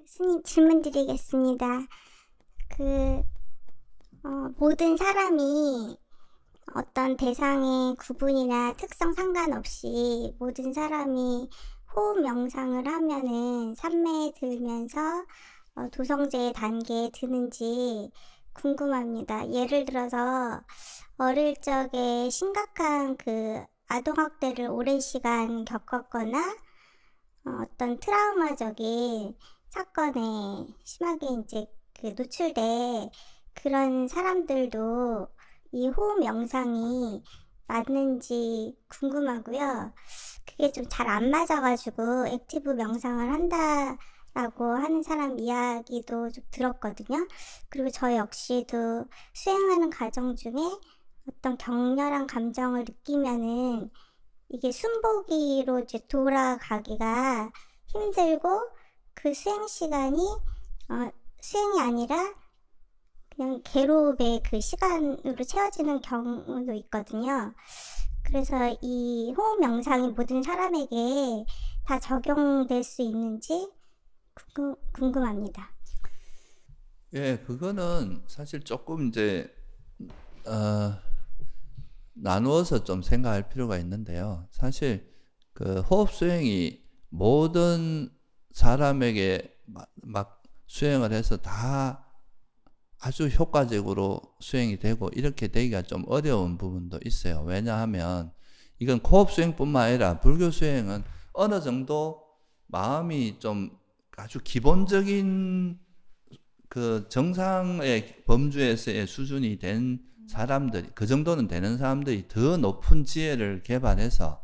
스님 질문 드리겠습니다. 그, 모든 사람이 어떤 대상의 구분이나 특성 상관없이 모든 사람이 호흡 명상을 하면은 삼매에 들면서 도성제의 단계에 드는지 궁금합니다. 예를 들어서 어릴 적에 심각한 아동학대를 오랜 시간 겪었거나 어떤 트라우마적인 사건에 심하게 이제 노출돼 그런 사람들도 이 호흡 명상이 맞는지 궁금하고요. 그게 좀 잘 안 맞아가지고 액티브 명상을 한다라고 하는 사람 이야기도 좀 들었거든요. 그리고 저 역시도 수행하는 과정 중에 어떤 격렬한 감정을 느끼면은 이게 순보기로 이제 돌아가기가 힘들고 그 수행 시간이 수행이 아니라 그냥 괴로움의 그 시간으로 채워지는 경우도 있거든요. 그래서 이 호흡 명상이 모든 사람에게 다 적용될 수 있는지 궁금합니다. 예, 그거는 사실 조금 이제 나누어서 좀 생각할 필요가 있는데요. 사실 그 호흡 수행이 모든 사람에게 막 수행을 해서 다 아주 효과적으로 수행이 되고 이렇게 되기가 좀 어려운 부분도 있어요. 왜냐하면 이건 호흡 수행뿐만 아니라 불교 수행은 어느 정도 마음이 좀 아주 기본적인 그 정상의 범주에서의 수준이 된 사람들이, 그 정도는 되는 사람들이 더 높은 지혜를 개발해서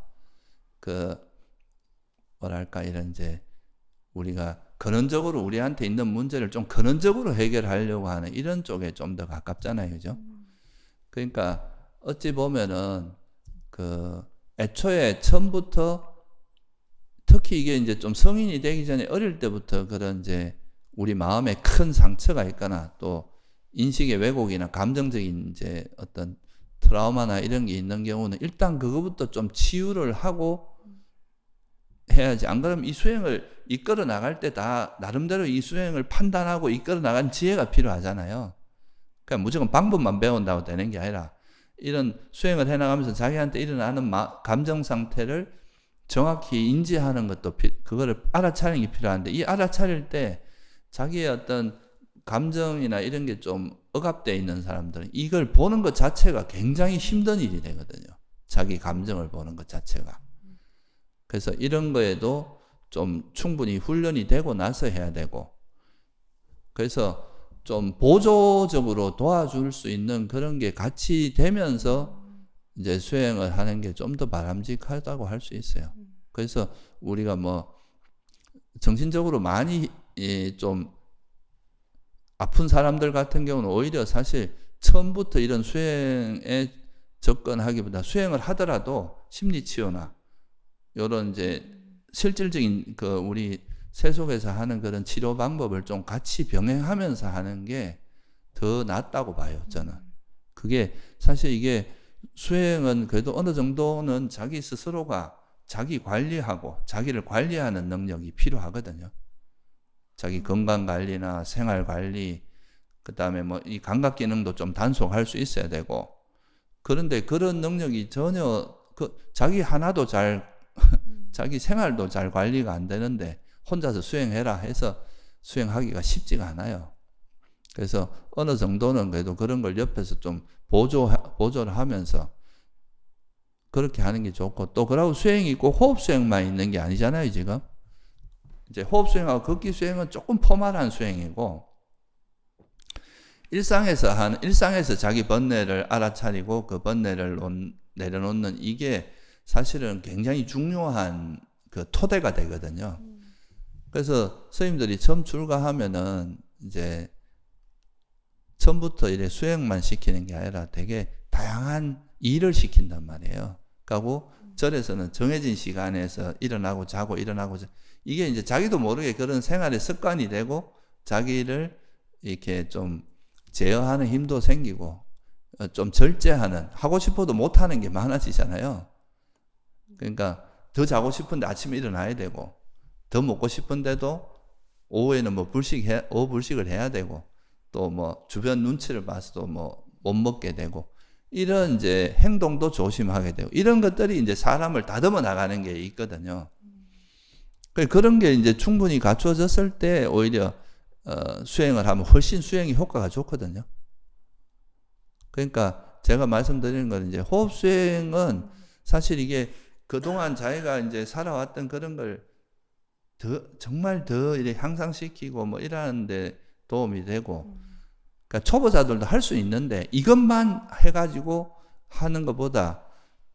뭐랄까 이런 이제 우리가 근원적으로 우리한테 있는 문제를 좀 근원적으로 해결하려고 하는 이런 쪽에 좀 더 가깝잖아요. 그죠? 그러니까 어찌 보면은 애초에 처음부터 특히 이게 이제 좀 성인이 되기 전에 어릴 때부터 그런 이제 우리 마음에 큰 상처가 있거나 또 인식의 왜곡이나 감정적인 이제 어떤 트라우마나 이런 게 있는 경우는 일단 그거부터 좀 치유를 하고 해야지. 안 그러면 이 수행을 이끌어 나갈 때 다 나름대로 이 수행을 판단하고 이끌어 나간 지혜가 필요하잖아요. 그러니까 무조건 방법만 배운다고 되는 게 아니라 이런 수행을 해나가면서 자기한테 일어나는 감정 상태를 정확히 인지하는 것도 그거를 알아차리는 게 필요한데, 이 알아차릴 때 자기의 어떤 감정이나 이런 게 좀 억압되어 있는 사람들은 이걸 보는 것 자체가 굉장히 힘든 일이 되거든요. 자기 감정을 보는 것 자체가. 그래서 이런 거에도 좀 충분히 훈련이 되고 나서 해야 되고, 그래서 좀 보조적으로 도와줄 수 있는 그런 게 같이 되면서 이제 수행을 하는 게 좀 더 바람직하다고 할 수 있어요. 그래서 우리가 뭐 정신적으로 많이 좀 아픈 사람들 같은 경우는 오히려 사실 처음부터 이런 수행에 접근하기보다 수행을 하더라도 심리치료나 이런 이제 실질적인 우리 세속에서 하는 그런 치료 방법을 좀 같이 병행하면서 하는 게 더 낫다고 봐요, 저는. 그게 사실 이게 수행은 그래도 어느 정도는 자기 스스로가 자기 관리하고 자기를 관리하는 능력이 필요하거든요. 자기 건강 관리나 생활 관리, 그 다음에 뭐 이 감각 기능도 좀 단속할 수 있어야 되고, 그런데 그런 능력이 전혀 자기 하나도 자기 생활도 잘 관리가 안 되는데 혼자서 수행해라 해서 수행하기가 쉽지가 않아요. 그래서 어느 정도는 그래도 그런 걸 옆에서 좀 보조를 하면서 그렇게 하는 게 좋고, 또 그러고 수행이 꼭 호흡 수행만 있는 게 아니잖아요, 지금. 이제 호흡 수행하고 걷기 수행은 조금 포멀한 수행이고, 일상에서 자기 번뇌를 알아차리고 그 번뇌를 내려놓는 이게 사실은 굉장히 중요한 토대가 되거든요. 그래서 스님들이 처음 출가하면은 이제 처음부터 이래 수행만 시키는 게 아니라 되게 다양한 일을 시킨단 말이에요. 그리고 절에서는 정해진 시간에서 일어나고 자고 일어나고 이게 이제 자기도 모르게 그런 생활의 습관이 되고 자기를 이렇게 좀 제어하는 힘도 생기고 좀 절제하는, 하고 싶어도 못하는 게 많아지잖아요. 그러니까 더 자고 싶은데 아침에 일어나야 되고, 더 먹고 싶은데도 오후에는 뭐 오후 불식을 해야 되고, 또 뭐 주변 눈치를 봐서도 뭐 못 먹게 되고, 이런 이제 행동도 조심하게 되고, 이런 것들이 이제 사람을 다듬어 나가는 게 있거든요. 그런 게 이제 충분히 갖추어졌을 때 오히려 수행을 하면 훨씬 수행이 효과가 좋거든요. 그러니까 제가 말씀드리는 건 이제 호흡 수행은 사실 이게 그동안 자기가 이제 살아왔던 그런 걸 정말 더 이렇게 향상시키고 뭐 이러는데 도움이 되고, 그러니까 초보자들도 할 수 있는데 이것만 해가지고 하는 것보다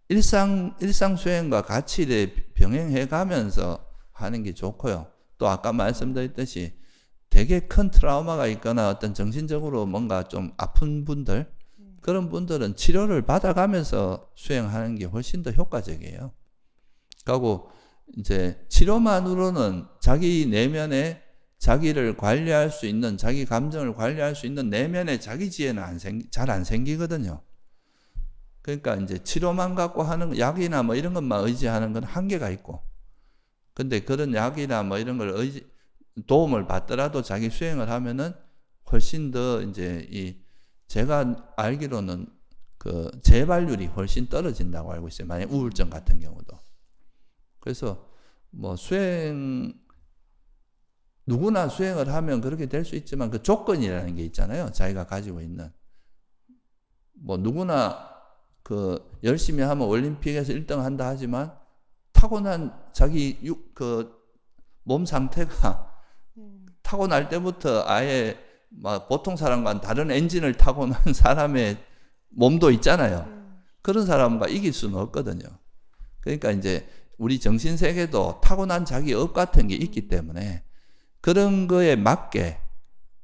일상 수행과 같이 이렇게 병행해 가면서 하는 게 좋고요. 또 아까 말씀드렸듯이 되게 큰 트라우마가 있거나 어떤 정신적으로 뭔가 좀 아픈 분들, 그런 분들은 치료를 받아가면서 수행하는 게 훨씬 더 효과적이에요. 그리고 이제 치료만으로는 자기 내면에 자기를 관리할 수 있는, 자기 감정을 관리할 수 있는 내면의 자기 지혜는 잘 안 생기거든요. 그러니까 이제 치료만 갖고 하는 약이나 뭐 이런 것만 의지하는 건 한계가 있고, 근데 그런 약이나 뭐 이런 걸 도움을 받더라도 자기 수행을 하면은 훨씬 더 이제 제가 알기로는 그 재발률이 훨씬 떨어진다고 알고 있어요. 만약 우울증 같은 경우도. 그래서 뭐 누구나 수행을 하면 그렇게 될 수 있지만 그 조건이라는 게 있잖아요. 자기가 가지고 있는. 뭐 누구나 그 열심히 하면 올림픽에서 1등 한다 하지만 타고난 자기 몸 상태가 타고날 때부터 아예 막 보통 사람과는 다른 엔진을 타고난 사람의 몸도 있잖아요. 그런 사람과 이길 수는 없거든요. 그러니까 이제 우리 정신세계도 타고난 자기 업 같은 게 있기 때문에 그런 거에 맞게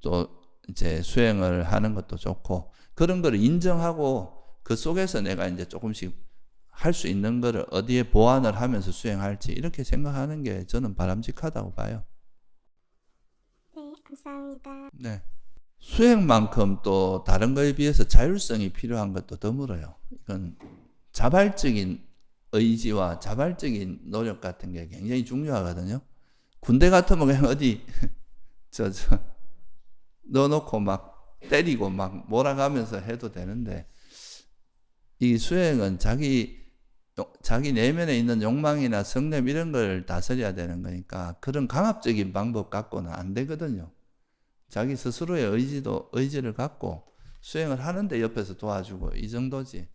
또 이제 수행을 하는 것도 좋고, 그런 거를 인정하고 그 속에서 내가 이제 조금씩 할 수 있는 거를 어디에 보완을 하면서 수행할지 이렇게 생각하는 게 저는 바람직하다고 봐요. 네, 감사합니다. 네. 수행만큼 또 다른 거에 비해서 자율성이 필요한 것도 드물어요. 이건 자발적인 의지와 자발적인 노력 같은 게 굉장히 중요하거든요. 군대 같으면 그냥 어디 넣어놓고 막 때리고 막 몰아가면서 해도 되는데, 이 수행은 자기 내면에 있는 욕망이나 성냄 이런 걸 다스려야 되는 거니까 그런 강압적인 방법 갖고는 안 되거든요. 자기 스스로의 의지를 갖고 수행을 하는데 옆에서 도와주고 이 정도지.